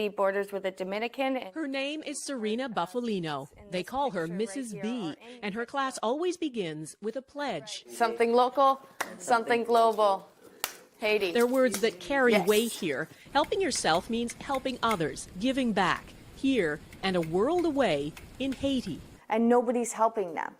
Haiti borders with the Dominican. Her name is Serena Buffalino. They call her Mrs. B, and her class always begins with a pledge. Something local, something global. Haiti. They're words that carry weight here. Helping yourself means helping others, giving back, here and a world away in Haiti. And nobody's helping them,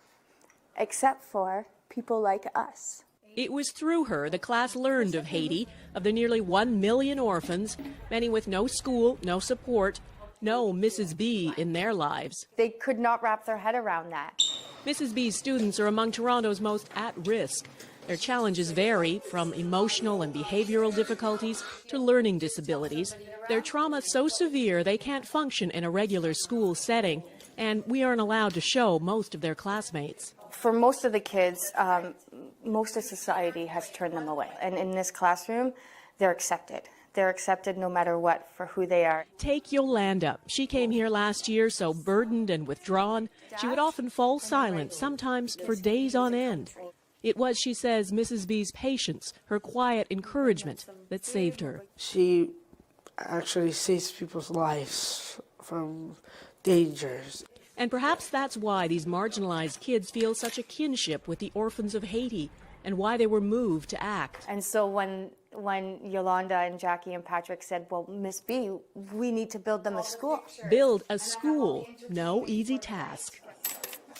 except for people like us. It was through her the class learned of Haiti, of the nearly 1 million orphans, many with no school, no support, no Mrs. B in their lives. They could not wrap their head around that. Mrs. B's students are among Toronto's most at risk. Their challenges vary from emotional and behavioral difficulties to learning disabilities. Their trauma is so severe they can't function in a regular school setting, and we aren't allowed to show most of their classmates. For most of the kids, most of society has turned them away. And in this classroom, they're accepted. They're accepted no matter what for who they are. Take Yolanda. She came here last year so burdened and withdrawn, she would often fall silent, sometimes for days on end. It was, she says, Mrs. B's patience, her quiet encouragement, that saved her. She actually saves people's lives from dangers. And perhaps that's why these marginalized kids feel such a kinship with the orphans of Haiti, and why they were moved to act. And so when Yolanda and Jackie and Patrick said, well, Miss B, we need to build them a school. Build a school, no easy task.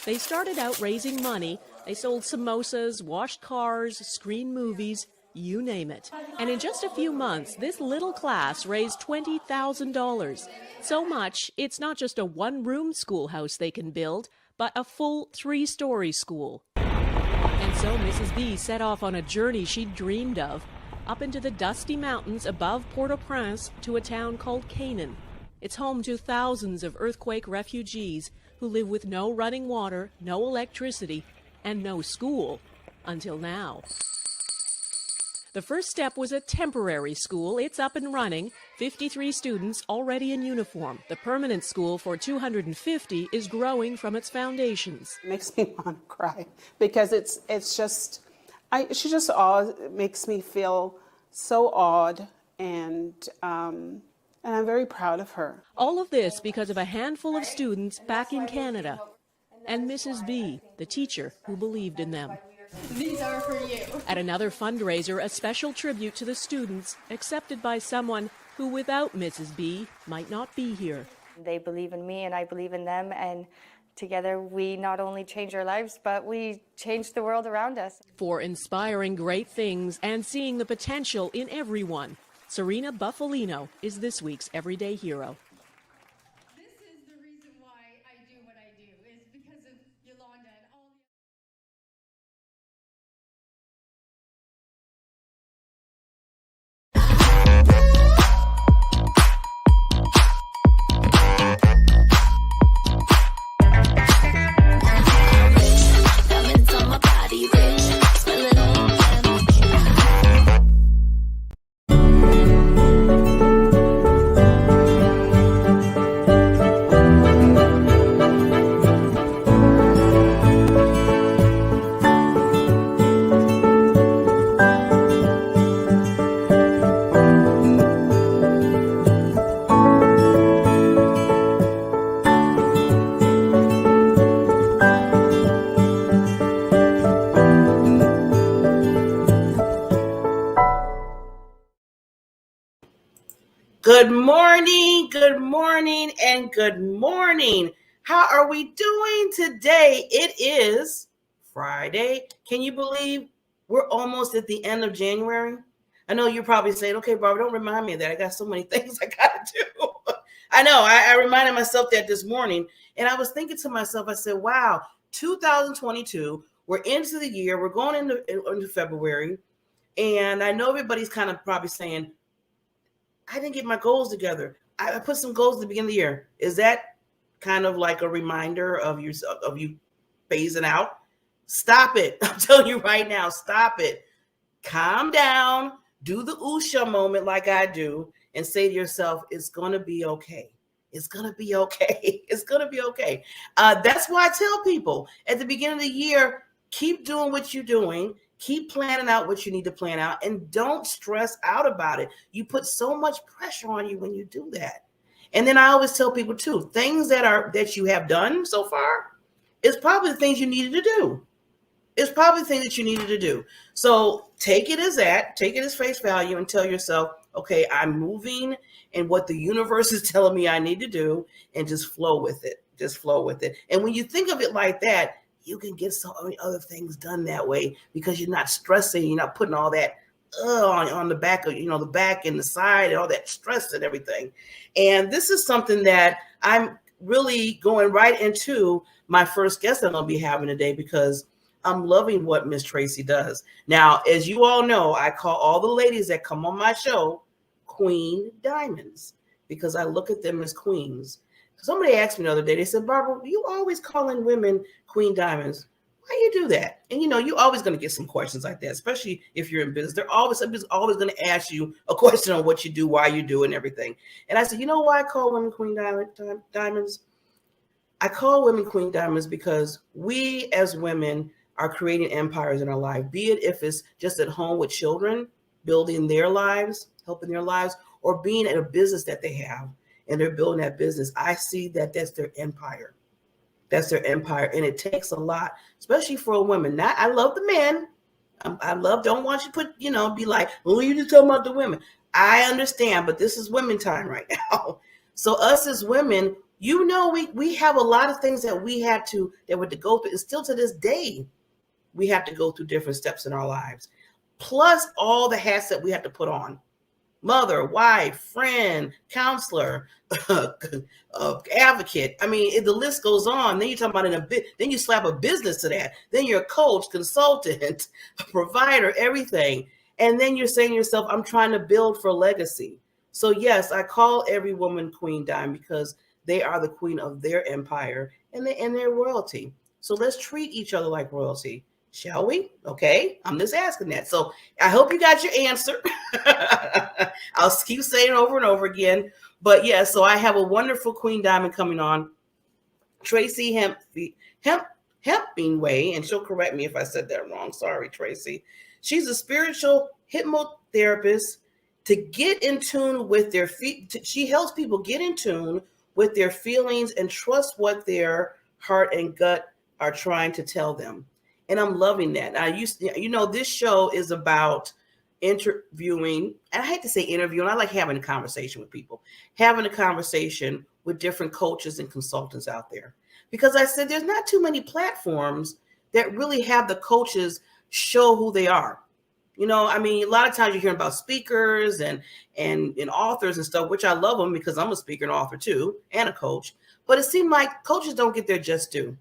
They started out raising money. They sold samosas, washed cars, screened movies, you name it. And in just a few months, this little class raised $20,000. So much, it's not just a one-room schoolhouse they can build, but a full 3-story school. And so Mrs. B set off on a journey she'd dreamed of, up into the dusty mountains above Port-au-Prince to a town called Canaan. It's home to thousands of earthquake refugees who live with no running water, no electricity, and no school, until now. The first step was a temporary school. It's up and running, 53 students already in uniform. The permanent school for 250 is growing from its foundations. It makes me want to cry because she just makes me feel so awed, and I'm very proud of her. All of this because of a handful of students back in Canada, and Mrs. B, the teacher who believed in them. These are for you. At another fundraiser, a special tribute to the students, accepted by someone who without Mrs. B might not be here. They believe in me and I believe in them, and together we not only change our lives, but we change the world around us. For inspiring great things and seeing the potential in everyone, Serena Buffalino is this week's Everyday Hero. This is the reason why I do what I do, is because of Yolanda and all the... Good morning, and good morning. How are we doing today? It is Friday. Can you believe we're almost at the end of January? I know you're probably saying, okay, Barbara, don't remind me of that. I got so many things I got to do. I know. I reminded myself that this morning, and I was thinking to myself, I said, wow, 2022, we're into the year. We're going into February, and I know everybody's kind of probably saying, I didn't get my goals together. I put some goals at the beginning of the year. Is that kind of like a reminder of you phasing out? Stop it. I'm telling you right now, stop it. Calm down. Do the Usha moment like I do and say to yourself, it's going to be okay. It's going to be okay. It's going to be okay. That's why I tell people at the beginning of the year, keep doing what you're doing. Keep planning out what you need to plan out, and don't stress out about it. You put so much pressure on you when you do that. And then I always tell people too, things that you have done so far is probably the things you needed to do. It's probably the thing that you needed to do. So take it as that, take it as face value and tell yourself, okay, I'm moving in what the universe is telling me I need to do, and just flow with it. Just flow with it. And when you think of it like that, you can get so many other things done that way because you're not stressing, you're not putting all that on the back of, the back and the side and all that stress and everything. And this is something that I'm really going right into my first guest that I'll be having today, because I'm loving what Miss Tracy does. Now, as you all know, I call all the ladies that come on my show Queen Diamonds, because I look at them as queens. Somebody asked me the other day, they said, Barbara, you always calling women Queen Diamonds. Why you do that? And you're always going to get some questions like that, especially if you're in business. Somebody's always going to ask you a question on what you do, why you do, and everything. And I said, you know why I call women Queen Diamonds? I call women Queen Diamonds because we as women are creating empires in our life, be it if it's just at home with children, building their lives, helping their lives, or being at a business that they have and they're building that business. I see that that's their empire. That's their empire. And it takes a lot, especially for a woman. I love the men. Don't want you to be like, oh, you just talking about the women. I understand, but this is women time right now. So us as women, we have a lot of things that we had to go through. And still to this day, we have to go through different steps in our lives. Plus all the hats that we have to put on. Mother, wife, friend, counselor, advocate. I mean, the list goes on. Then you're talking about then you slap a business to that. Then you're a coach, consultant, provider, everything. And then you're saying to yourself, I'm trying to build for legacy. So yes, I call every woman Queen Diamond because they are the queen of their empire and their royalty. So let's treat each other like royalty. Shall we? Okay. I'm just asking that. So I hope you got your answer. I'll keep saying it over and over again. But yeah, so I have a wonderful Queen Diamond coming on, Tracy Hemingway, and she'll correct me if I said that wrong. Sorry, Tracy. She's a spiritual hypnotherapist to get in tune with their feet. She helps people get in tune with their feelings and trust what their heart and gut are trying to tell them. And I'm loving that. This show is about interviewing, and I hate to say interviewing, I like having a conversation with people, having a conversation with different coaches and consultants out there. Because I said there's not too many platforms that really have the coaches show who they are. A lot of times you're hearing about speakers and authors and stuff, which I love them because I'm a speaker and author too, and a coach. But it seemed like coaches don't get their just due.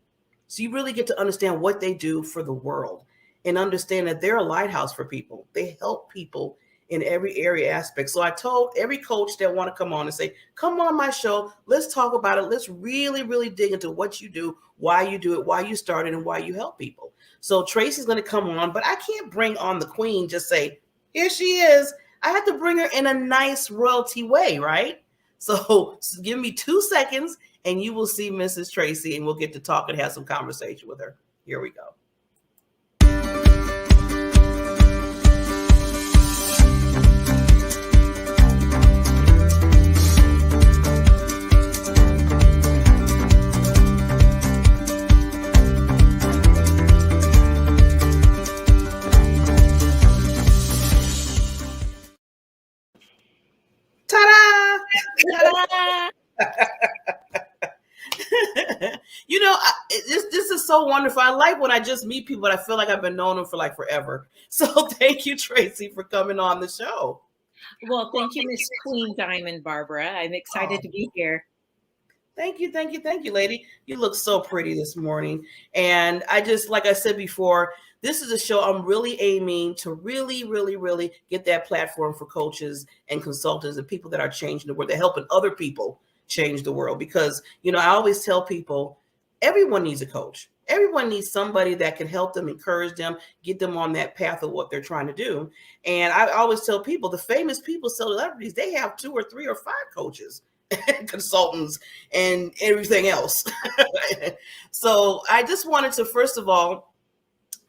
So you really get to understand what they do for the world and understand that they're a lighthouse for people. They help people in every area aspect. So I told every coach that want to come on and say, come on my show. Let's talk about it. Let's really, really dig into what you do, why you do it, why you started, and why you help people. So Tracy's going to come on, but I can't bring on the queen, just say, here she is. I have to bring her in a nice royalty way, right? So give me 2 seconds and you will see Mrs. Tracy and we'll get to talk and have some conversation with her. Here we go. Ta-da! Ta-da! This is so wonderful. I like when I just meet people, but I feel like I've been knowing them for like forever. So thank you, Tracy, for coming on the show. Well, thank you, Miss Queen Diamond, Barbara. I'm excited to be here. Thank you, lady. You look so pretty this morning. And like I said before, this is a show I'm really aiming to really, really, really get that platform for coaches and consultants and people that are changing the world, they're helping other people change the world. Because, I always tell people, everyone needs a coach. Everyone needs somebody that can help them, encourage them, get them on that path of what they're trying to do. And I always tell people, the famous people, celebrities, they have 2 or 3 or 5 coaches, consultants, and everything else. So I just wanted to, first of all,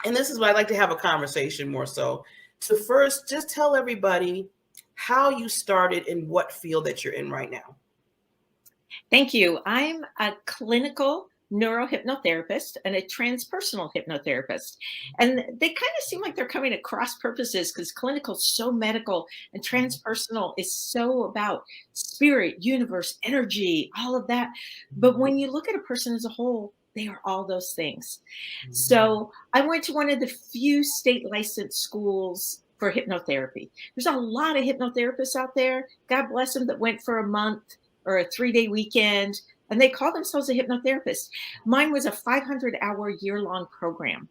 and this is why I like to have a conversation more so, to first just tell everybody how you started in what field that you're in right now. Thank you. I'm a clinical neurohypnotherapist and a transpersonal hypnotherapist. And they kind of seem like they're coming at cross purposes because clinical is so medical and transpersonal is so about spirit, universe, energy, all of that. But when you look at a person as a whole, they are all those things. So I went to one of the few state licensed schools for hypnotherapy. There's a lot of hypnotherapists out there. God bless them that went for a month or a 3-day weekend, and they call themselves a hypnotherapist. Mine was a 500-hour year-long program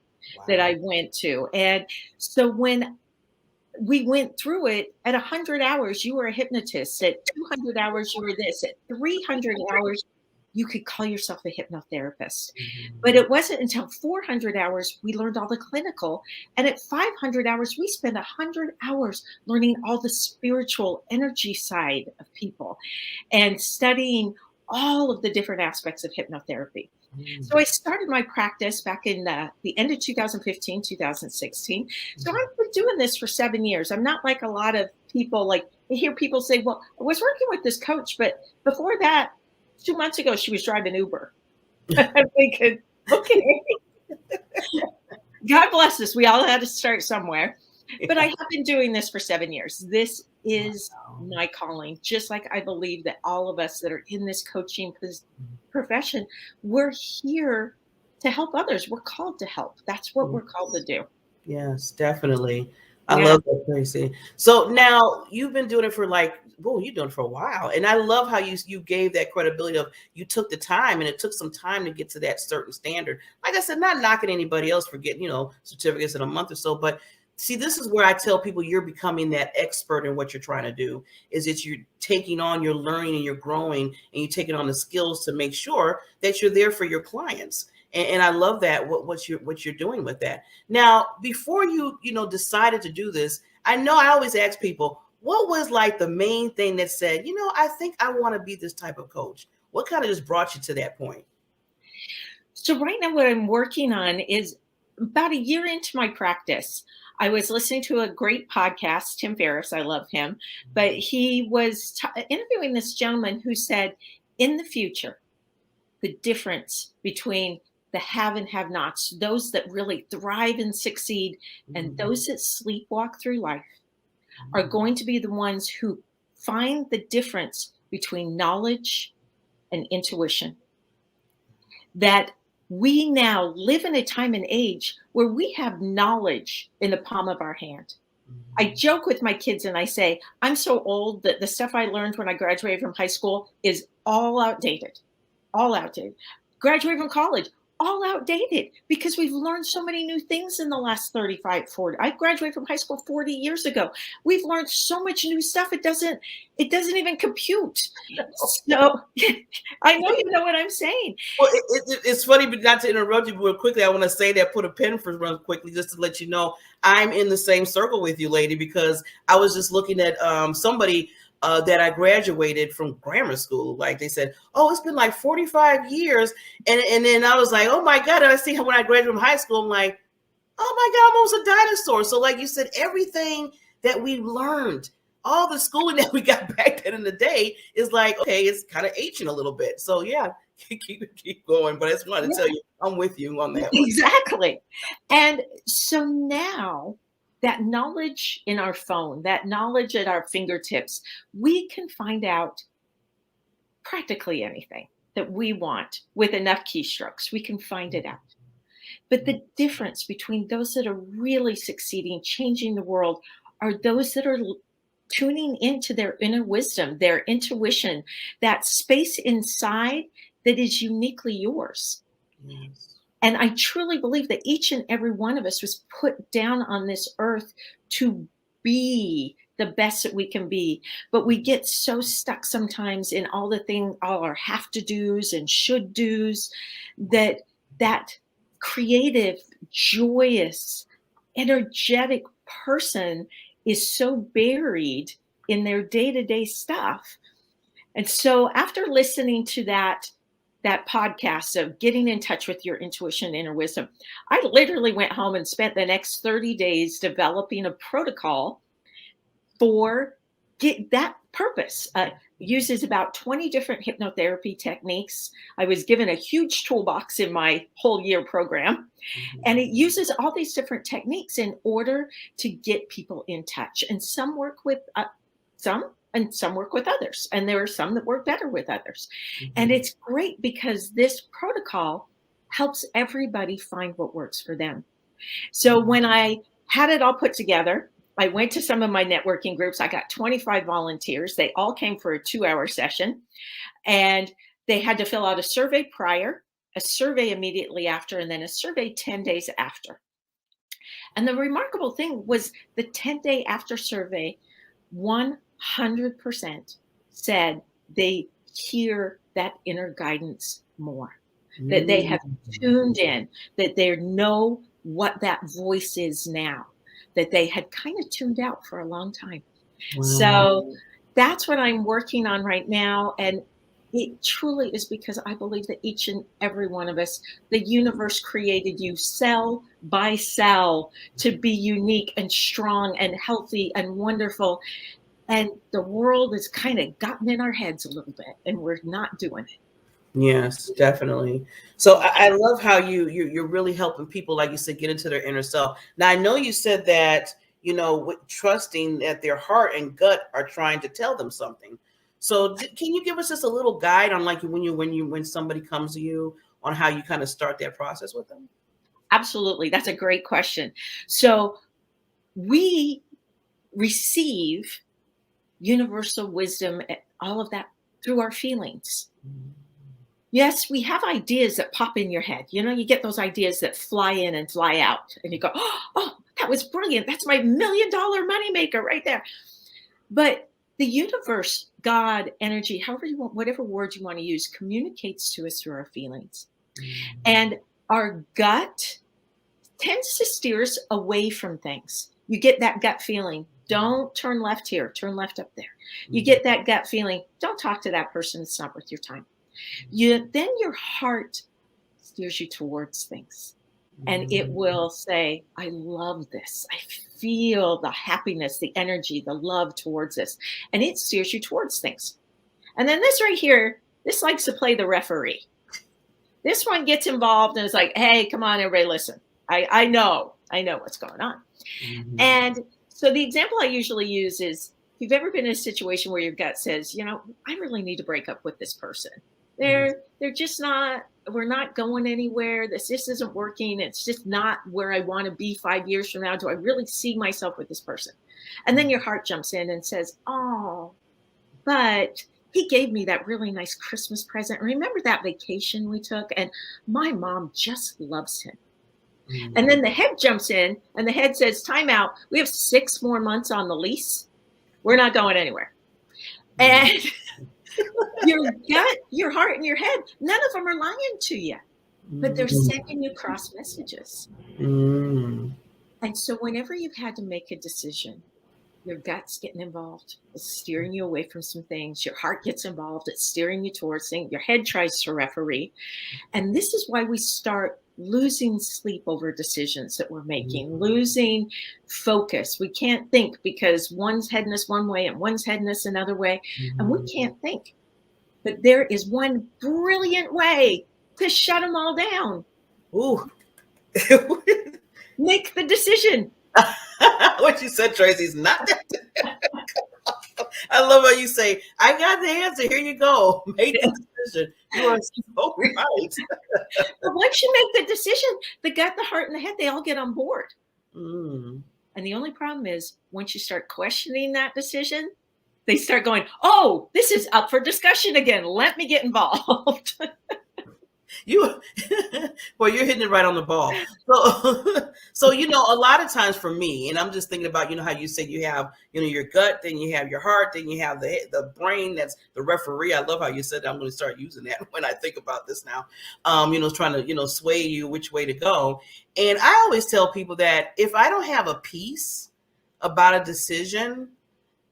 that I went to. And so when we went through it, at 100 hours, you were a hypnotist. At 200 hours, you were this. At 300 hours, you could call yourself a hypnotherapist. But it wasn't until 400 hours we learned all the clinical. And at 500 hours, we spent 100 hours learning all the spiritual energy side of people and studying all of the different aspects of hypnotherapy. So I started my practice back in the end of 2015, 2016. So I've been doing this for 7 years. I'm not like a lot of people, like I hear people say, well, I was working with this coach, but before that, 2 months ago, she was driving Uber. I'm thinking, okay, God bless us. We all had to start somewhere. But I have been doing this for 7 years. This is my calling, just like I believe that all of us that are in this coaching profession, we're here to help others. We're called to help. That's what we're called to do. Yes, definitely. I Yeah. love that, Tracy. So now you've been doing it for you're doing it for a while. And I love how you gave that credibility of you took the time, and it took some time to get to that certain standard. Like I said, not knocking anybody else for getting, certificates in a month or so, but see, this is where I tell people you're becoming that expert in what you're trying to do, is that you're taking on, you're learning and you're growing, and you're taking on the skills to make sure that you're there for your clients. And I love that what you're doing with that. Now, before you decided to do this, I know I always ask people, what was like the main thing that said, I think I want to be this type of coach? What kind of just brought you to that point? So right now what I'm working on is about a year into my practice. I was listening to a great podcast, Tim Ferriss, I love him, but he was interviewing this gentleman who said, in the future, the difference between the have and have nots, those that really thrive and succeed, and those that sleepwalk through life, are going to be the ones who find the difference between knowledge and intuition. That we now live in a time and age where we have knowledge in the palm of our hand. I joke with my kids and I say, I'm so old that the stuff I learned when I graduated from high school is all outdated. All outdated. Graduated from college, all outdated, because we've learned so many new things in the last 35, 40. I graduated from high school 40 years ago. We've learned so much new stuff. It doesn't even compute. So I know you know what I'm saying. Well, it's funny, but not to interrupt you real quickly, I want to say that, put a pin for real quickly, just to let you know, I'm in the same circle with you, lady, because I was just looking at somebody that I graduated from grammar school. Like they said, oh, it's been like 45 years. And then I was like, oh my God. And I see how when I graduated from high school, I'm like, oh my God, I'm almost a dinosaur. So like you said, everything that we learned, all the schooling that we got back then in the day is like, okay, it's kind of aging a little bit. So yeah, keep going. But I just wanted to tell you, I'm with you on that one. Exactly. And so now that knowledge in our phone, that knowledge at our fingertips, we can find out practically anything that we want with enough keystrokes. We can find it out. But the difference between those that are really succeeding, changing the world, are those that are tuning into their inner wisdom, their intuition, that space inside that is uniquely yours. Yes. And I truly believe that each and every one of us was put down on this earth to be the best that we can be. But we get so stuck sometimes in all our have to do's and should do's, that creative, joyous, energetic person is so buried in their day-to-day stuff. And so after listening to that podcast of getting in touch with your intuition and inner wisdom, I literally went home and spent the next 30 days developing a protocol for that purpose, uses about 20 different hypnotherapy techniques. I was given a huge toolbox in my whole year program, and it uses all these different techniques in order to get people in touch. And some work with some, and some work with others. And there are some that work better with others. And it's great because this protocol helps everybody find what works for them. So when I had it all put together, I went to some of my networking groups. I got 25 volunteers. They all came for a 2-hour session, and they had to fill out a survey prior, a survey immediately after, and then a survey 10 days after. And the remarkable thing was the 10-day after survey, 100% said they hear that inner guidance more, that they have tuned in, that they know what that voice is now, that they had kind of tuned out for a long time. Wow. So that's what I'm working on right now. And it truly is because I believe that each and every one of us, the universe created you cell by cell to be unique and strong and healthy and wonderful. And the world has kind of gotten in our heads a little bit, and we're not doing it. Yes, definitely. So I love how you're really helping people, like you said, get into their inner self. Now, I know you said that, trusting that their heart and gut are trying to tell them something. So can you give us just a little guide on, like, when somebody comes to you, on how you kind of start that process with them? Absolutely. That's a great question. So we receive universal wisdom, all of that, through our feelings. Yes, we have ideas that pop in your head. You get those ideas that fly in and fly out, and you go, oh, that was brilliant. That's my $1 million moneymaker right there. But the universe, God, energy, however you want, whatever word you want to use, communicates to us through our feelings. And our gut tends to steer us away from things. You get that gut feeling. Don't turn left here, turn left up there. You get that gut feeling. Don't talk to that person. It's not worth your time. Then your heart steers you towards things, and it will say, I love this. I feel the happiness, the energy, the love towards this. And it steers you towards things. And then this right here, this likes to play the referee. This one gets involved and is like, hey, come on, everybody, listen. I know what's going on. And so the example I usually use is, if you've ever been in a situation where your gut says, I really need to break up with this person. They're just not, we're not going anywhere. This just isn't working. It's just not where I want to be 5 years from now. Do I really see myself with this person? And then your heart jumps in and says, oh, but he gave me that really nice Christmas present. Remember that vacation we took? And my mom just loves him. And then the head jumps in and the head says, time out. We have 6 more months on the lease. We're not going anywhere. And your gut, your heart, and your head, none of them are lying to you, but they're sending you cross messages. And so whenever you've had to make a decision, your gut's getting involved. It's steering you away from some things. Your heart gets involved. It's steering you towards things. Your head tries to referee. And this is why we start losing sleep over decisions that we're making, losing focus. We can't think because one's heading us one way and one's heading us another way, and we can't think. But there is one brilliant way to shut them all down. Ooh. Make the decision. What you said, Tracy, is not that. I love how you say, I got the answer. Here you go. Make the decision. You are so right. But once you make the decision, the gut, the heart, and the head, they all get on board. And the only problem is, once you start questioning that decision, they start going, oh, this is up for discussion again. Let me get involved. Well, you're hitting it right on the ball. So, a lot of times for me, and I'm just thinking about, how you said you have, your gut, then you have your heart, then you have the brain, that's the referee. I love how you said that. I'm going to start using that when I think about this now, trying to, sway you which way to go. And I always tell people that if I don't have a peace about a decision,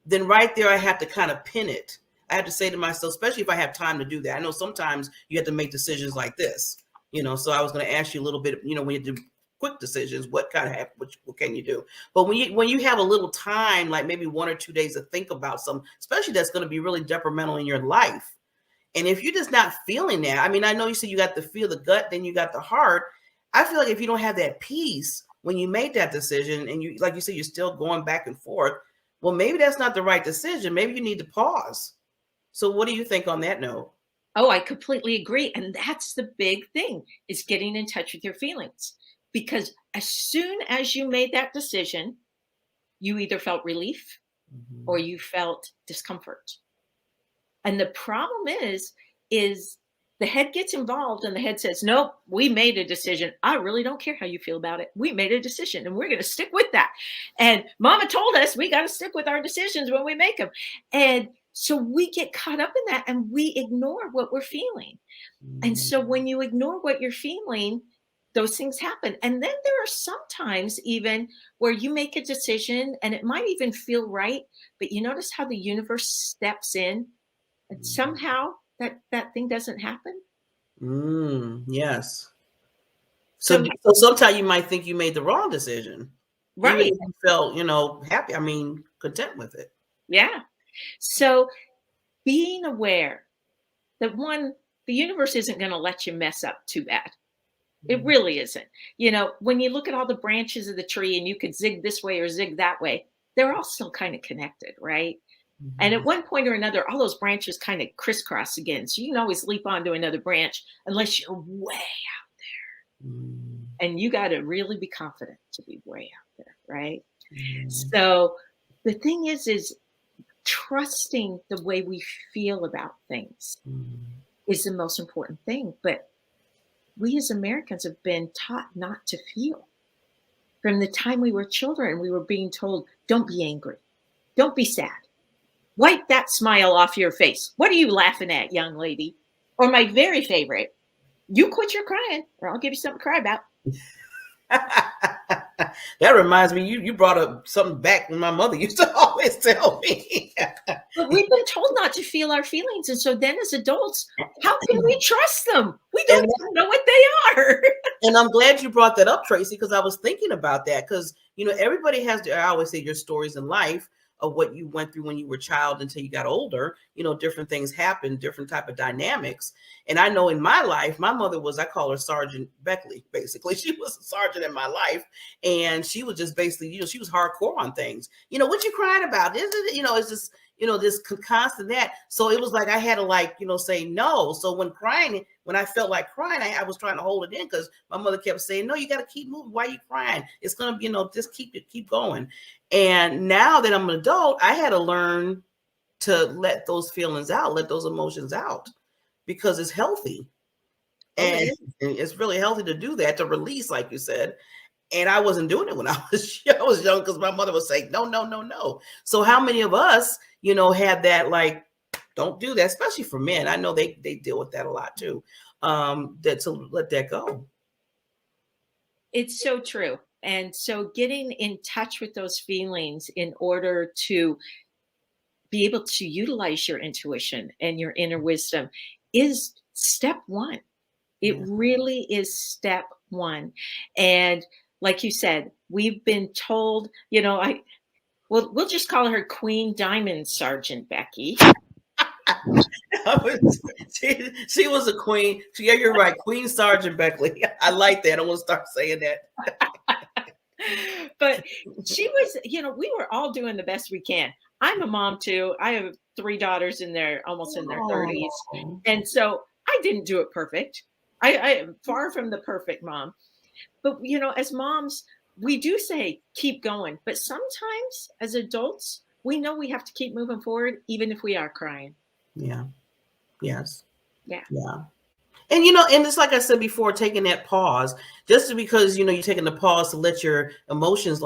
then right there, I have to kind of pin it. I have to say to myself, especially if I have time to do that. I know sometimes you have to make decisions like this, so I was going to ask you a little bit, when you have to quick decisions. What kind of happen? What can you do? But when you have a little time, like maybe 1 or 2 days to think about something, especially that's going to be really detrimental in your life. And if you're just not feeling that, I mean, I know you said you got to feel the gut, then you got the heart. I feel like if you don't have that peace when you made that decision, and you, like you said, you're still going back and forth, well, maybe that's not the right decision. Maybe you need to pause. So what do you think on that note? Oh, I completely agree. And that's the big thing, is getting in touch with your feelings. Because as soon as you made that decision, you either felt relief or you felt discomfort. And the problem is the head gets involved and the head says, nope, we made a decision. I really don't care how you feel about it. We made a decision and we're going to stick with that. And mama told us we got to stick with our decisions when we make them. And so we get caught up in that and we ignore what we're feeling. And so when you ignore what you're feeling, those things happen. And then there are sometimes even where you make a decision and it might even feel right, but you notice how the universe steps in and somehow that thing doesn't happen. Yes. So sometimes you might think you made the wrong decision, Right. even if you felt, happy. I mean, content with it. Yeah. So being aware that the universe isn't going to let you mess up too bad. It really isn't. When you look at all the branches of the tree and you could zig this way or zig that way, they're all still kind of connected, right? And at one point or another, all those branches kind of crisscross again. So you can always leap onto another branch unless you're way out there. And you got to really be confident to be way out there, right? So the thing is trusting the way we feel about things is the most important thing. But we as Americans have been taught not to feel. From the time we were children, we were being told, don't be angry. Don't be sad. Wipe that smile off your face. What are you laughing at, young lady? Or my very favorite, you quit your crying or I'll give you something to cry about. That reminds me, you brought up something back when my mother used to always tell me. But we've been told not to feel our feelings. And so then as adults, how can we trust them? We don't even know what they are. And I'm glad you brought that up, Tracy, because I was thinking about that. Because, everybody has, I always say, your stories in life of what you went through when you were a child until you got older. Different things happen, different type of dynamics. And I know in my life, my mother was, I call her Sergeant Beckley, basically. She was a sergeant in my life. And she was just basically, she was hardcore on things. What you crying about? It's just, this constant that. So it was like I had to say no. So when I felt like crying, I was trying to hold it in because my mother kept saying, no, you got to keep moving. Why are you crying? It's going to be, just keep going. And now that I'm an adult, I had to learn to let those feelings out, let those emotions out, because it's healthy. And it's really healthy to do that, to release, like you said. And I wasn't doing it when I was young because my mother was saying, no, no, no, no. So how many of us, had that, don't do that, especially for men. I know they deal with that a lot too, that to let that go. It's so true. And so getting in touch with those feelings in order to be able to utilize your intuition and your inner wisdom is step one. It really is step one. And like you said, we've been told, we'll just call her Queen Diamond Sergeant Becky. She was a queen. Yeah, you're right. Queen Sergeant Beckley. I like that. I want to start saying that. But she was, we were all doing the best we can. I'm a mom too. I have 3 daughters almost in their 30s. And so I didn't do it perfect. I am far from the perfect mom. But, as moms, we do say, keep going. But sometimes as adults, we know we have to keep moving forward, even if we are crying. Yeah. Yes. Yeah. Yeah. And, and it's like I said before, taking that pause, just because, you're taking the pause to let your emotions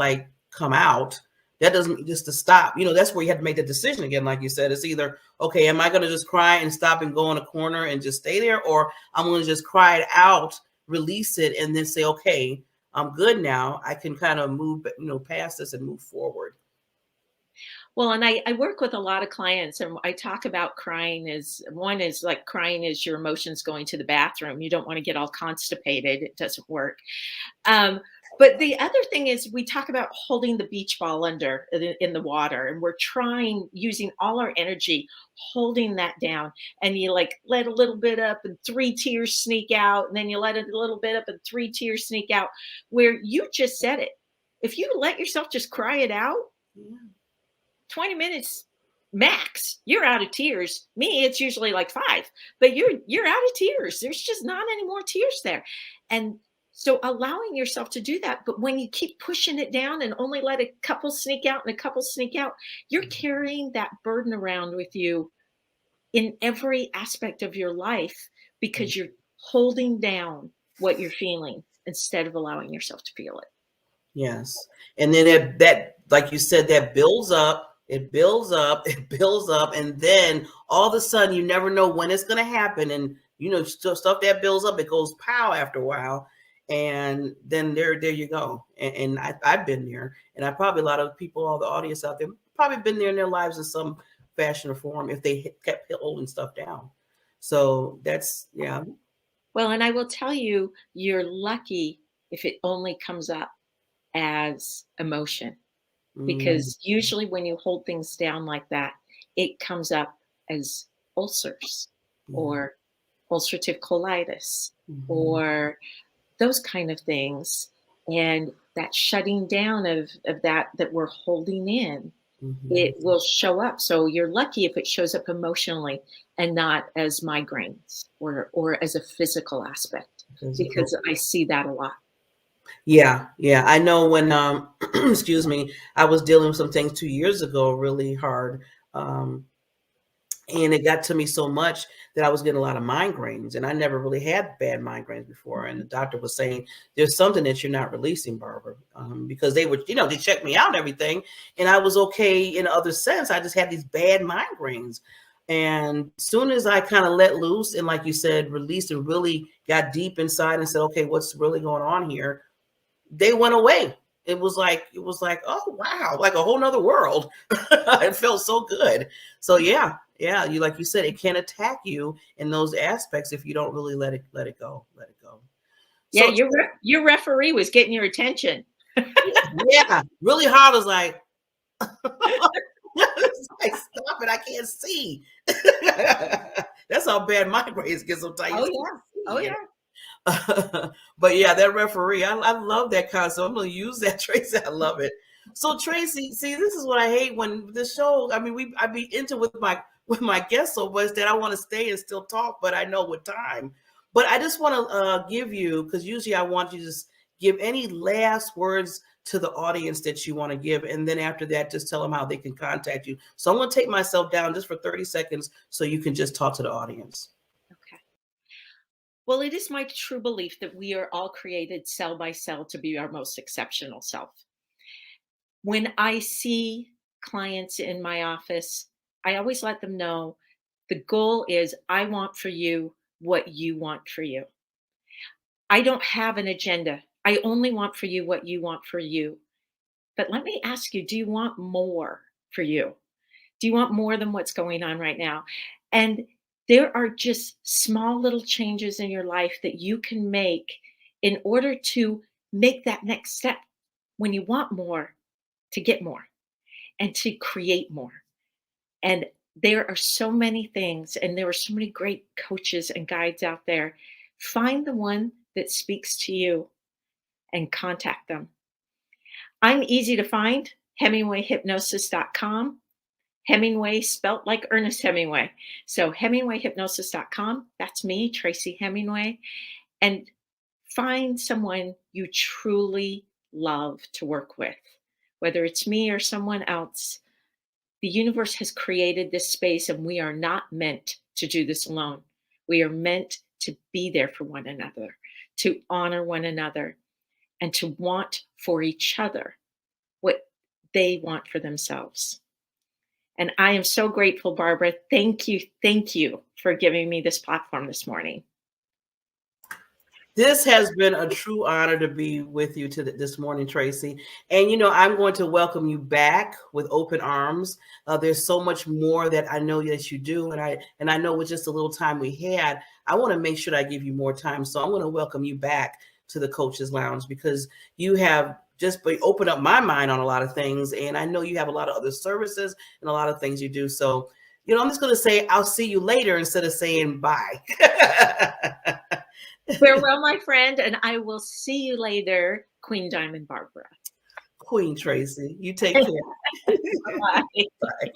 come out. That doesn't just to stop, that's where you have to make the decision again. Like you said, it's either, okay, am I going to just cry and stop and go in a corner and just stay there? Or I'm going to just cry it out, release it, and then say, okay, I'm good now. I can kind of move, past this and move forward. Well, and I work with a lot of clients and I talk about crying as one is like crying is your emotions going to the bathroom. You don't want to get all constipated. It doesn't work. But the other thing is we talk about holding the beach ball under in the water, and we're trying using all our energy holding that down, and you like let a little bit up and 3 tears sneak out, and then you let it a little bit up and 3 tears sneak out, where you just said it. If you let yourself just cry it out, 20 minutes max, you're out of tears. Me, it's usually like 5, but you're out of tears. There's just not any more tears there. And so allowing yourself to do that, but when you keep pushing it down and only let a couple sneak out and a couple sneak out, you're carrying that burden around with you in every aspect of your life because you're holding down what you're feeling instead of allowing yourself to feel it. Yes. And then that, like you said, that builds up, it builds up, it builds up. And then all of a sudden, you never know when it's going to happen. And, you know, stuff that builds up, it goes pow after a while. And then there you go. And I've been there. And I probably, a lot of people, all the audience out there, probably been there in their lives in some fashion or form if they kept holding stuff down. So that's, yeah. Well, and I will tell you, you're lucky if it only comes up as emotion, because usually when you hold things down like that, it comes up as ulcers or ulcerative colitis or those kind of things. And that shutting down of that we're holding in, it will show up. So you're lucky if it shows up emotionally and not as migraines or as a physical aspect, because I see that a lot. Yeah. I know when, excuse me, I was dealing with some things 2 years ago, really hard. And it got to me so much that I was getting a lot of migraines, and I never really had bad migraines before. And the doctor was saying, there's something that you're not releasing, Barbara, because they were, they checked me out and everything. And I was okay in other sense. I just had these bad migraines. And as soon as I kind of let loose and, like you said, released and really got deep inside and said, okay, what's really going on here? They went away. It was like, oh, wow, like a whole nother world. It felt so good. So yeah, you, like you said, it can attack you in those aspects if you don't really let it go. Yeah, So, your referee was getting your attention. yeah, really hard. I was like, it's like, stop it, I can't see. That's how bad migraines get sometimes. Oh yeah. But yeah, that referee, I love that concept. I'm going to use that, Tracy. I love it. So Tracy, see, this is what I hate when the show, I mean, I be into with my guests so much that I want to stay and still talk, but I know with time. But I just want to give you, because usually I want you to just give any last words to the audience that you want to give. And then after that, just tell them how they can contact you. So I'm going to take myself down just for 30 seconds so you can just talk to the audience. Okay. Well, it is my true belief that we are all created cell by cell to be our most exceptional self. When I see clients in my office, I always let them know the goal is I want for you what you want for you. I don't have an agenda. I only want for you what you want for you. But let me ask you, do you want more for you? Do you want more than what's going on right now? And there are just small little changes in your life that you can make in order to make that next step when you want more, to get more and to create more. And there are so many things, and there are so many great coaches and guides out there. Find the one that speaks to you and contact them. I'm easy to find, HemingwayHypnosis.com. Hemingway spelt like Ernest Hemingway. So HemingwayHypnosis.com, that's me, Tracy Hemingway. And find someone you truly love to work with, whether it's me or someone else. The universe has created this space, and we are not meant to do this alone. We are meant to be there for one another, to honor one another, and to want for each other what they want for themselves. And I am so grateful, Barbara. Thank you for giving me this platform this morning. This has been a true honor to be with you this morning, Tracy. And, I'm going to welcome you back with open arms. There's so much more that I know that you do. And I know with just a little time we had, I want to make sure that I give you more time. So I'm going to welcome you back to the Coaches Lounge, because you have just opened up my mind on a lot of things. And I know you have a lot of other services and a lot of things you do. So, I'm just going to say, I'll see you later instead of saying bye. Farewell, my friend, and I will see you later, Queen Diamond Barbara. Queen Tracy, you take care. Bye. Bye.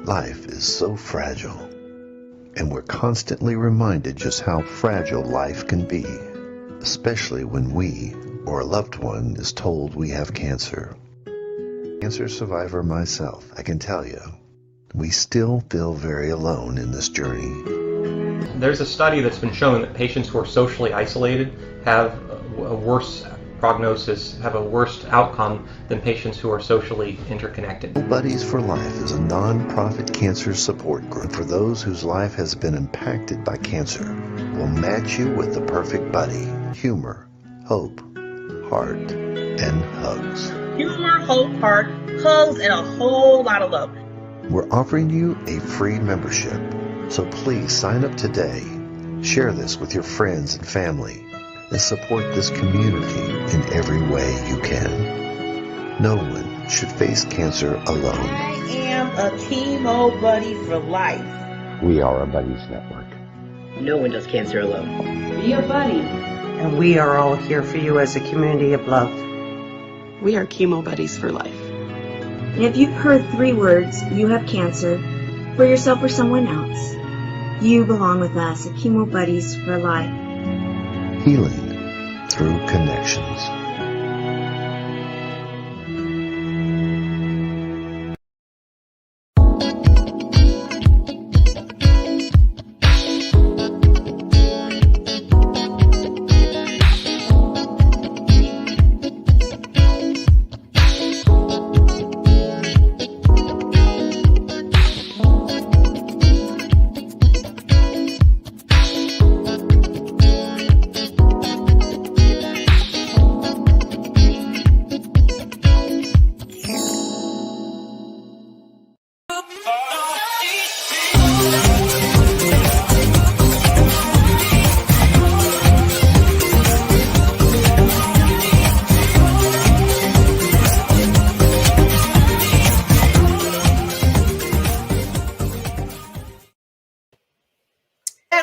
Life is so fragile, and we're constantly reminded just how fragile life can be, especially when we or a loved one is told we have cancer. Cancer survivor myself, I can tell you, we still feel very alone in this journey. There's a study that's been shown that patients who are socially isolated have a worse prognosis, have a worse outcome than patients who are socially interconnected. Buddies for Life is a non-profit cancer support group for those whose life has been impacted by cancer. We'll match you with the perfect buddy. Humor, hope, heart, and hugs. Humor, hope, heart, hugs, and a whole lot of love. We're offering you a free membership, so please sign up today. Share this with your friends and family, and support this community in every way you can. No one should face cancer alone. I am a chemo buddy for life. We are a buddies network. No one does cancer alone. Be a buddy. And we are all here for you as a community of love. We are chemo buddies for life. And if you've heard 3 words, you have cancer, for yourself or someone else, you belong with us at Chemo Buddies for Life. Healing through connections.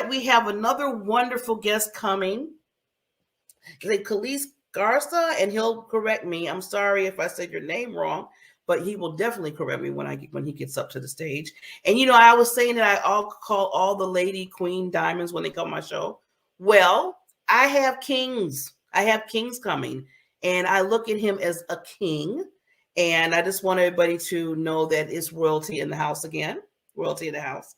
We have another wonderful guest coming. It's Kailas Girase, and he'll correct me. I'm sorry if I said your name wrong, but he will definitely correct me when he gets up to the stage. And I was saying that I'll call all the lady queen diamonds when they come on my show. Well, I have kings. I have kings coming, and I look at him as a king. And I just want everybody to know that it's royalty in the house again. Royalty in the house.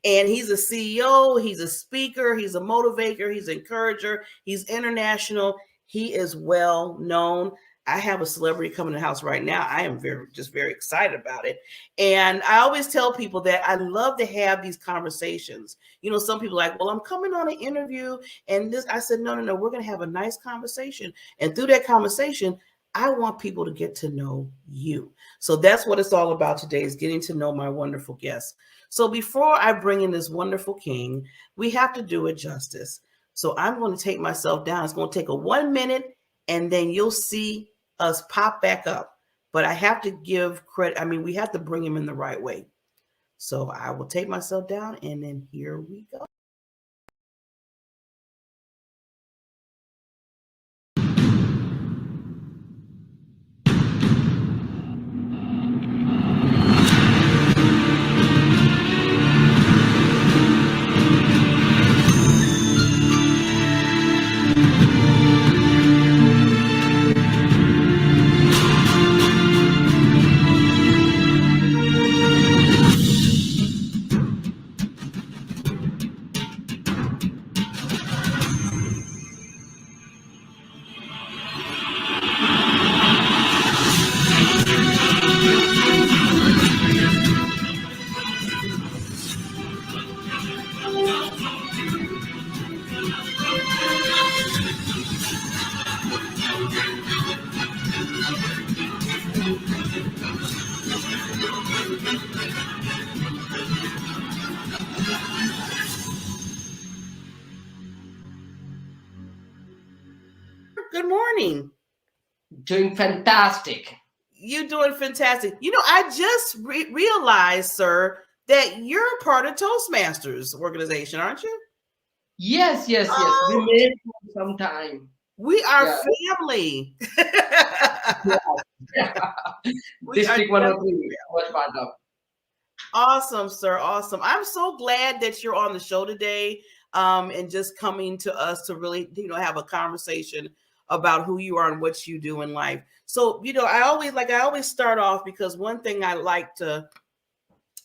And he's a CEO, he's a speaker, he's a motivator, he's an encourager, he's international, he is well known. I have a celebrity coming to the house right now. I am very excited about it. And I always tell people that I love to have these conversations. Some people are like, well, I'm coming on an interview and this. I said, no, we're going to have a nice conversation. And through that conversation, I want people to get to know you. So that's what it's all about today, is getting to know my wonderful guests. So before I bring in this wonderful king, we have to do it justice. So I'm going to take myself down. It's going to take a 1 minute, and then you'll see us pop back up. but I have to give credit. I mean, we have to bring him in the right way. So I will take myself down, and then here we go. Good morning. Doing fantastic. You're doing fantastic. You know, I just realized, sir, that you're part of Toastmasters organization, aren't you? Yes. We made it for some time. We are family. District 103 was part of. Awesome, sir. Awesome. I'm so glad that you're on the show today, and just coming to us to really, have a conversation about who you are and what you do in life. So, I always start off, because one thing I like to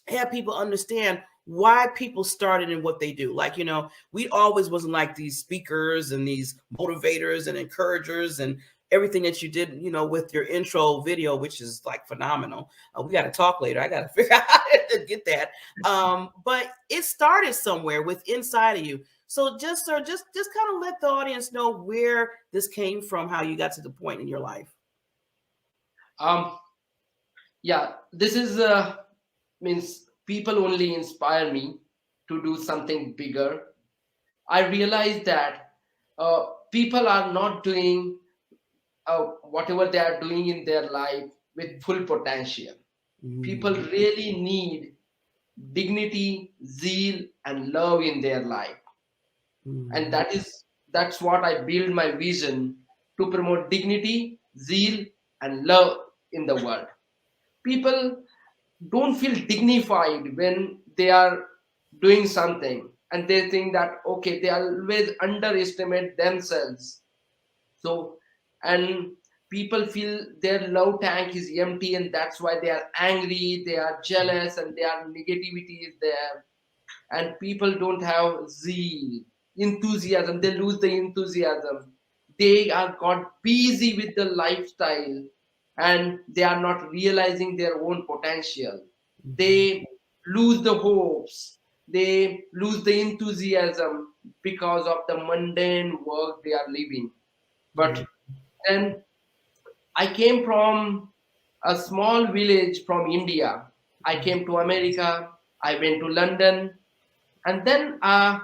have people understand why people started and what they do. Like, we always wasn't like these speakers and these motivators and encouragers and everything that you did, with your intro video, which is like phenomenal. We got to talk later. I got to figure out how to get that. But it started somewhere with inside of you. So just kind of let the audience know where this came from, how you got to the point in your life. This is means people only inspire me to do something bigger. I realized that people are not doing whatever they are doing in their life with full potential. People really need dignity, zeal, and love in their life. And that's what I build my vision to promote dignity, zeal, and love in the world. People don't feel dignified when they are doing something, and they think that, okay, they always underestimate themselves. So, and people feel their love tank is empty, and that's why they are angry, they are jealous, and their negativity is there. And people don't have zeal, enthusiasm. They lose the enthusiasm. They are got busy with the lifestyle, and they are not realizing their own potential. They lose the hopes. They lose the enthusiasm because of the mundane work they are living. But then I came from a small village from India. I came to America. I went to London. And then I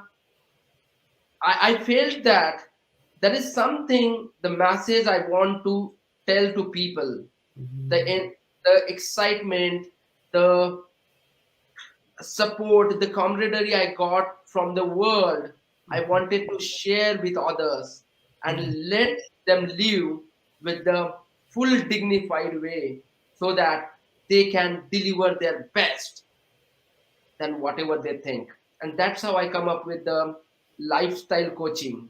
felt that there is something, the message I want to tell to people, the excitement, the support, the camaraderie I got from the world, I wanted to share with others and let them live with the full dignified way, so that they can deliver their best than whatever they think. And that's how I come up with the lifestyle coaching.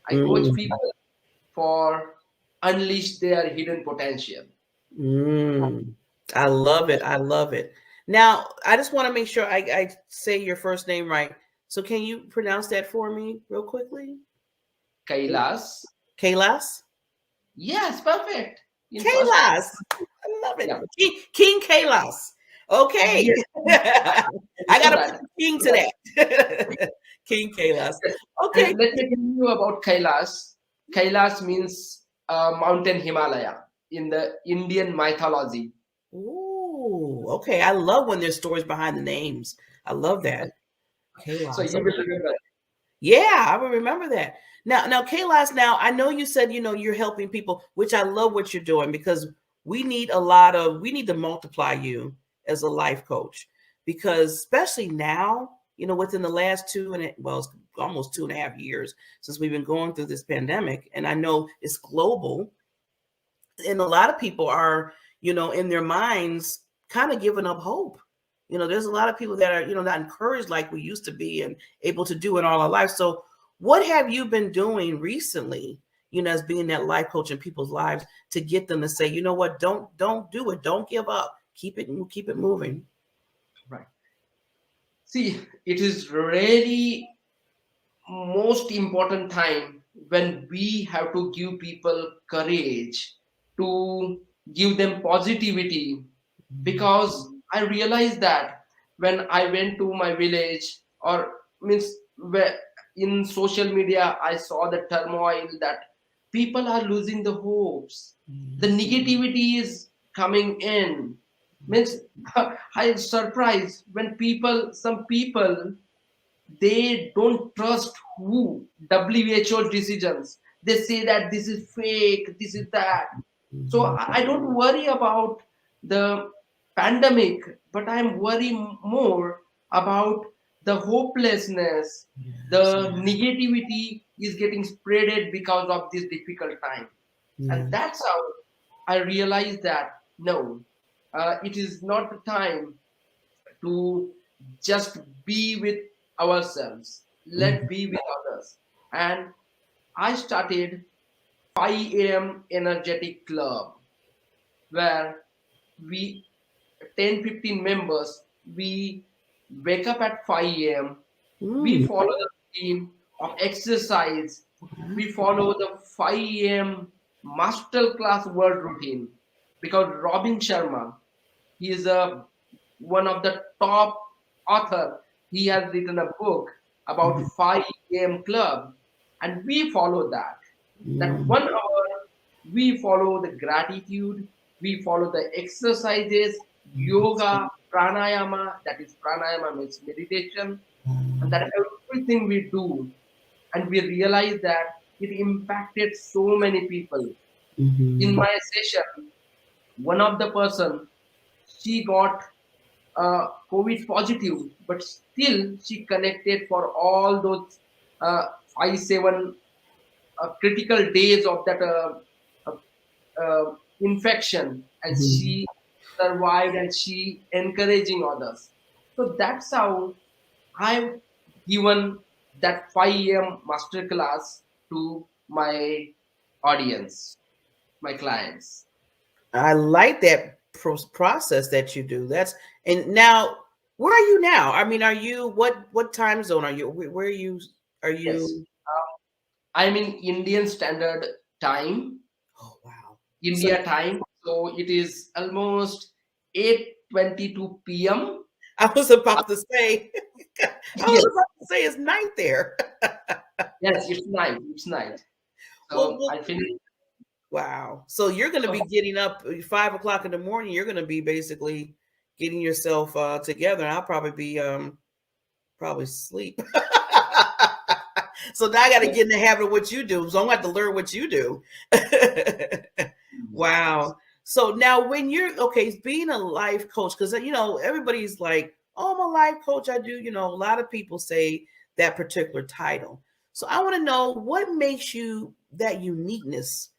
I coach people for unleash their hidden potential. I love it. I love it. Now, I just want to make sure I say your first name right. So can you pronounce that for me real quickly? Kailas. Kailas? Yes, perfect. Kailas. I love it. Yeah. King Kailas. Okay. Yes. I got to put king to that. King Kailas. Okay. And let me tell you about Kailas. Kailas means mountain Himalaya in the Indian mythology. Ooh, okay. I love when there's stories behind the names. I love that. Kailas. So you will remember. Yeah, I will remember that. Now, Kailas, now I know you said, you're helping people, which I love what you're doing, because we need to multiply you as a life coach, because especially now, within the last it's almost 2.5 years since we've been going through this pandemic, and I know it's global, and a lot of people are, in their minds kind of giving up hope. There's a lot of people that are, not encouraged like we used to be and able to do in all our life. So what have you been doing recently, as being that life coach in people's lives, to get them to say, you know what, don't do it. Don't give up. Keep it moving. Right. See, it is really most important time when we have to give people courage, to give them positivity, because I realized that when I went to my village, or means where in social media I saw the turmoil, that people are losing the hopes, the negativity is coming in, means I am surprised when some people, they don't trust WHO decisions. They say that this is fake, this is that. So I don't worry about the pandemic, but I'm worried more about the hopelessness, the negativity is getting spreaded because of this difficult time. And that's how I realized that no, it is not the time to just be with ourselves. Let be with others. And I started 5 a.m. energetic club, where we 10-15 members, we wake up at 5 a.m. We follow the routine of exercise. We follow the 5 a.m. master class world routine, because Robin Sharma, he is one of the top author. He has written a book about 5 a.m. club, and we follow that. That 1 hour, we follow the gratitude, we follow the exercises, yoga, pranayama. That is, pranayama means meditation, and that everything we do, and we realize that it impacted so many people. In my session, one of the person, she got COVID positive, but still she connected for all those 5-7 critical days of that infection, and she survived, and she encouraging others. So that's how I've given that 5 a.m. masterclass to my audience, my clients. I like that process that you do. And now, where are you now? I mean, are you, what time zone are you? Where are you? Yes. I'm in Indian Standard Time. Oh, wow. India time. So it is almost 8:22 p.m. I was about to say, it's night there. Yes, it's night. It's night. So I finished. Wow. So you're going to be getting up 5 o'clock in the morning. You're going to be basically getting yourself together. And I'll probably be sleep. So now I got to get in the habit of what you do. So I'm going to have to learn what you do. Wow. So now when you're, being a life coach, because, everybody's like, oh, I'm a life coach. I do, a lot of people say that particular title. So I want to know, what makes you that uniqueness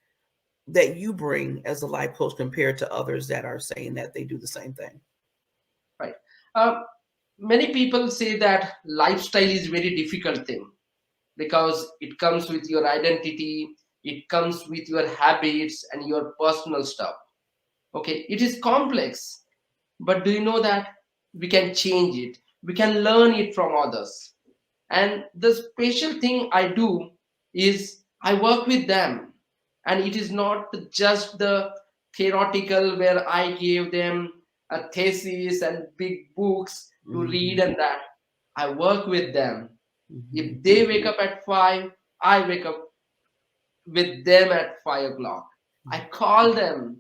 that you bring as a life coach compared to others that are saying that they do the same thing? Right. Many people say that lifestyle is very difficult thing, because it comes with your identity, it comes with your habits and your personal stuff. Okay, it is complex, but do you know that we can change it? We can learn it from others. And the special thing I do is I work with them, and it is not just the theoretical where I gave them a thesis and big books to read and that. I work with them. If they wake up at 5, I wake up with them at 5 o'clock. I call them,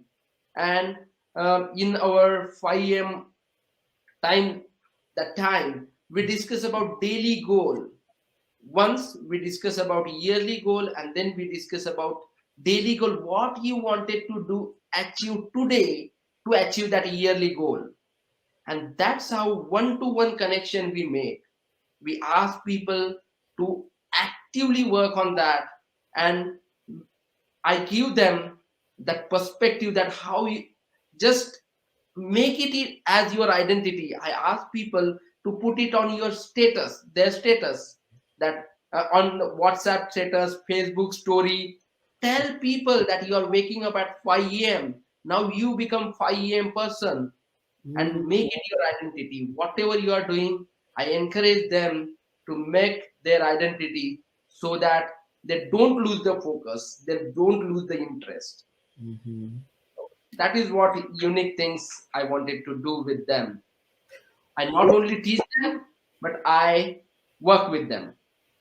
and in our 5 a.m. time, we discuss about daily goal. Once we discuss about yearly goal, and then we discuss about daily goal, what you wanted to do, achieve today to achieve that yearly goal. And that's how one-to-one connection we make. We ask people to actively work on that, and I give them that perspective that how you just make it as your identity. I ask people to put it on your status, their status, that on WhatsApp status, Facebook story. Tell people that you are waking up at 5 a.m. Now you become 5 a.m. person, and make it your identity. Whatever you are doing, I encourage them to make their identity so that they don't lose the focus, they don't lose the interest. That is what unique things I wanted to do with them. I not only teach them, but I work with them.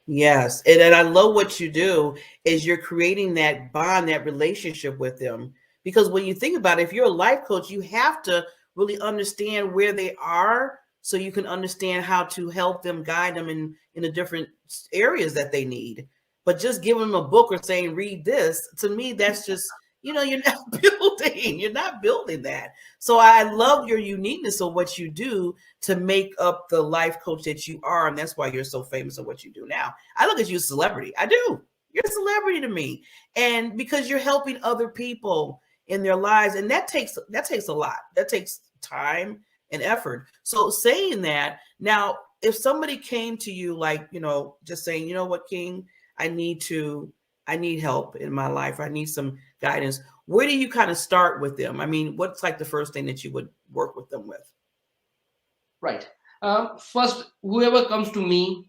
Yes, and I love what you do is you're creating that bond, that relationship with them. Because when you think about it, if you're a life coach, you have to really understand where they are so you can understand how to help them, guide them in the different areas that they need. But just giving them a book or saying, read this, to me, that's just, you're not you're not building that. So I love your uniqueness of what you do to make up the life coach that you are. And that's why you're so famous at what you do now. I look at you as a celebrity. I do. You're a celebrity to me. And because you're helping other people in their lives. And that takes a lot. That takes time and effort. So saying that, now, if somebody came to you, like, just saying, you know what, King, I need help in my life. I need some guidance. Where do you kind of start with them? I mean, what's like the first thing that you would work with them with? Right. First, whoever comes to me,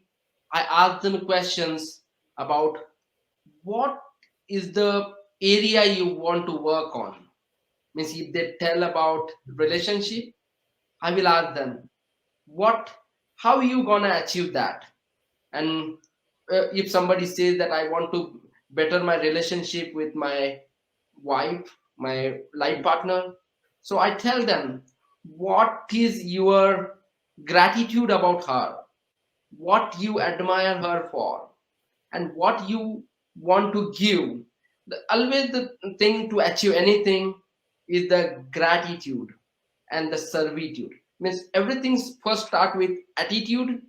I ask them questions about what is the area you want to work on. Means if they tell about relationship, I will ask them, how you gonna achieve that? And if somebody says that I want to better my relationship with my wife, my life partner, so I tell them, what is your gratitude about her, what you admire her for, and what you want to give. Always the thing to achieve anything is the gratitude and the servitude. Means everything first start with attitude,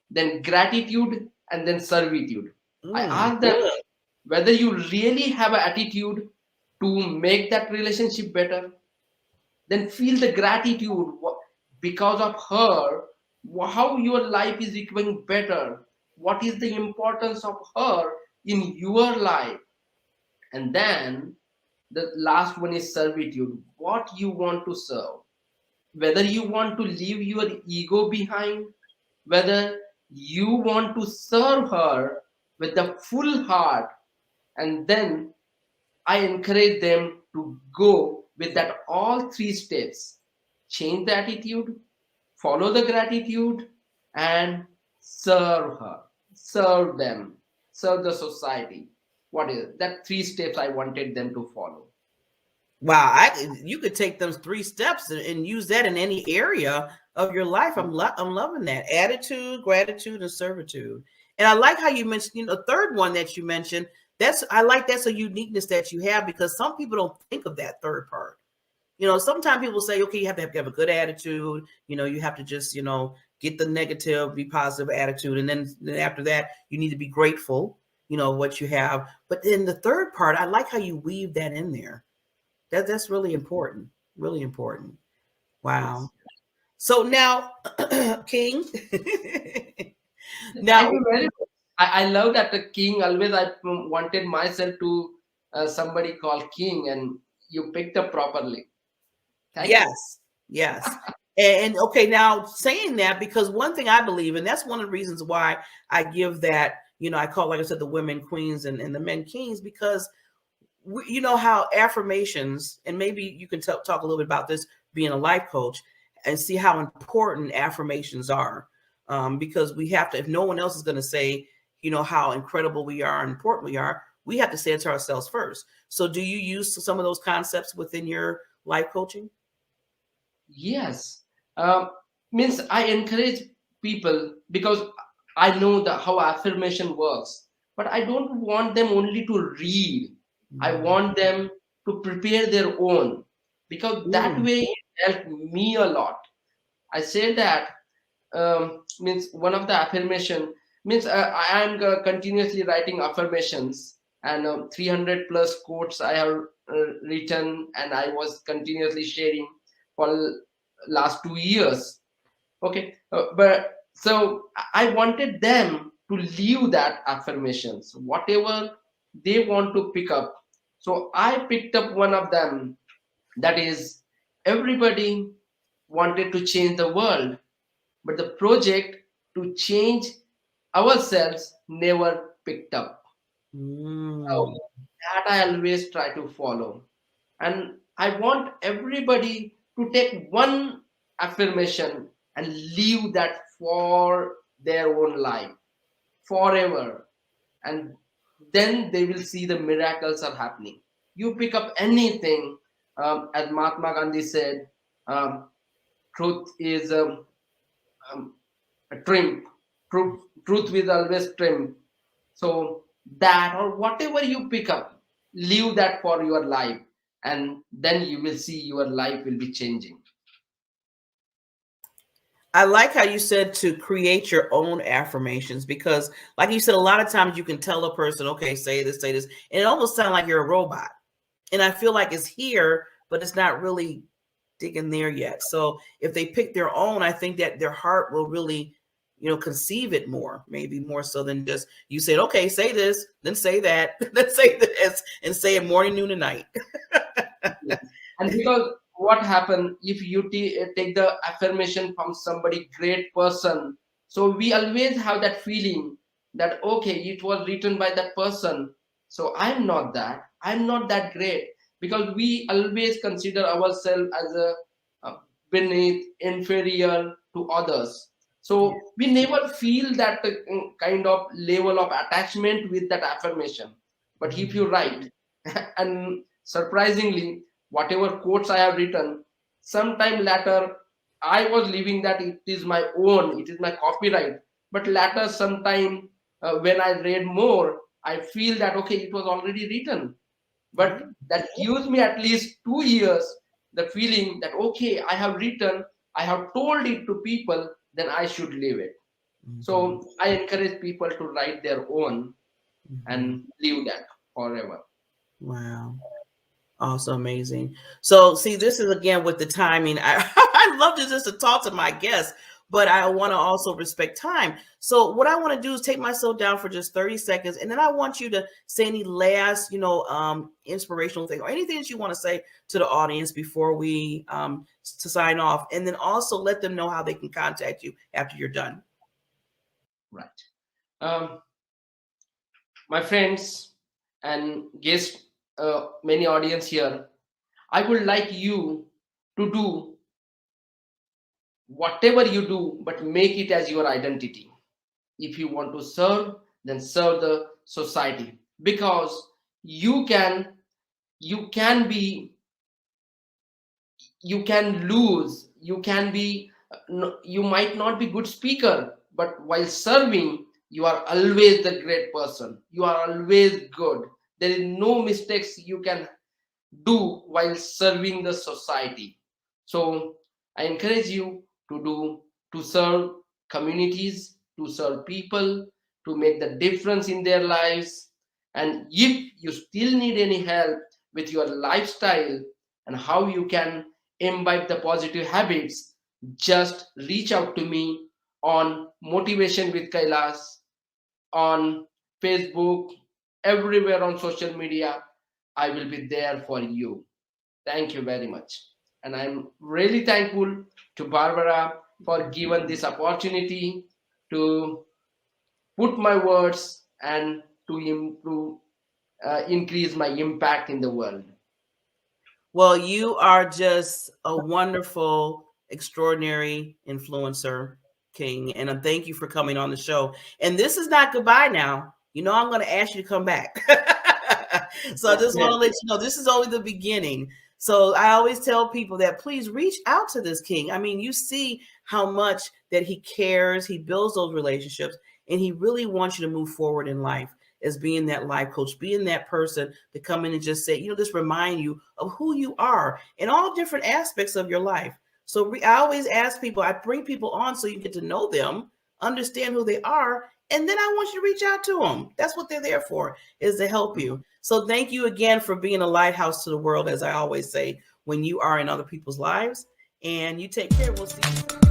then gratitude, and then servitude. I ask them whether you really have an attitude to make that relationship better. Then feel the gratitude because of her, how your life is becoming better. What is the importance of her in your life? And then the last one is servitude. What you want to serve. Whether you want to leave your ego behind, whether you want to serve her with the full heart. And then I encourage them to go with that all three steps. Change the attitude, follow the gratitude, and serve her, serve them, serve the society. What is it? That three steps I wanted them to follow. Wow, you could take those 3 steps and use that in any area of your life. I'm loving that. Attitude, gratitude, and servitude. And I like how you mentioned, the third one that you mentioned. That's a uniqueness that you have, because some people don't think of that third part. Sometimes people say, okay, you have to have a good attitude. You have to just, get the negative, be positive attitude. And then after that, you need to be grateful, what you have. But then the third part, I like how you weave that in there. That's really important. Really important. Wow. So now, King. Now, thank you very much. I love that the King. Always I wanted myself to somebody called King, and you picked up properly. Thank you. Yes. And okay, now saying that, because one thing I believe, and that's one of the reasons why I give that, I call, like I said, the women queens and the men kings, because how affirmations, and maybe you can talk a little bit about this being a life coach, and see how important affirmations are. Because we have to, if no one else is going to say, how incredible we are and important we are, we have to say it to ourselves first. So do you use some of those concepts within your life coaching? Yes. Means I encourage people, because I know how affirmation works, but I don't want them only to read. I want them to prepare their own, because that way it helped me a lot. I say that means one of the affirmation means I am continuously writing affirmations, and 300 plus quotes I have written, and I was continuously sharing for last 2 years. Okay, but so I wanted them to leave that affirmations, whatever they want to pick up. So I picked up one of them, that is, everybody wanted to change the world, but the project to change ourselves never picked up. So that I always try to follow. And I want everybody to take one affirmation and leave that for their own life forever. And then they will see the miracles are happening. You pick up anything, as Mahatma Gandhi said, um, truth is a triumph. Truth will always triumph. So that or whatever you pick up, leave that for your life, and then you will see your life will be changing. I like how you said to create your own affirmations, because like you said, a lot of times you can tell a person, okay, say this, and it almost sounds like you're a robot. And I feel like it's here, but it's not really digging there yet. So if they pick their own, I think that their heart will really, conceive it more, maybe more so than just you said, okay, say this, then say that, then say this, and say it morning, noon, and night. Yes. And because what happened if you take the affirmation from somebody great person, so we always have that feeling that okay, it was written by that person, so I'm not that great, because we always consider ourselves as a beneath, inferior to others. So we never feel that kind of level of attachment with that affirmation. But if you write, and surprisingly, whatever quotes I have written, sometime later, I was leaving that it is my own, it is my copyright. But later, sometime when I read more, I feel that okay, it was already written. But that gives me at least 2 years the feeling that okay, I have written, I have told it to people, then I should leave it. So I encourage people to write their own and leave that forever. Wow. Also amazing. So see, this is again with the timing. I love just to talk to my guests, but I want to also respect time. So what I want to do is take myself down for just 30 seconds. And then I want you to say any last, inspirational thing or anything that you want to say to the audience before we to sign off. And then also let them know how they can contact you after you're done. Right. My friends and guests, many audience here, I would like you to do whatever you do, but make it as your identity. If you want to serve, then serve the society, because you can be, you can lose, you can be, you might not be good speaker, but while serving, you are always the great person, you are always good. There is no mistakes you can do while serving the society. So I encourage you to serve communities, to serve people, to make the difference in their lives. And if you still need any help with your lifestyle and how you can imbibe the positive habits, just reach out to me on Motivation with Kailas, on Facebook, everywhere on social media. I will be there for you. Thank you very much. And I'm really thankful to Barbara for giving this opportunity to put my words and to improve, increase my impact in the world. Well, you are just a wonderful, extraordinary influencer, King. And thank you for coming on the show. And this is not goodbye now. I'm going to ask you to come back. So I just want to let you know, this is only the beginning. So I always tell people that please reach out to this King. I mean, you see how much that he cares. He builds those relationships, and he really wants you to move forward in life, as being that life coach, being that person to come in and just say, just remind you of who you are in all different aspects of your life. So I always ask people, I bring people on so you get to know them, understand who they are, and then I want you to reach out to them. That's what they're there for, is to help you. So thank you again for being a lighthouse to the world, as I always say, when you are in other people's lives. And you take care. We'll see you soon.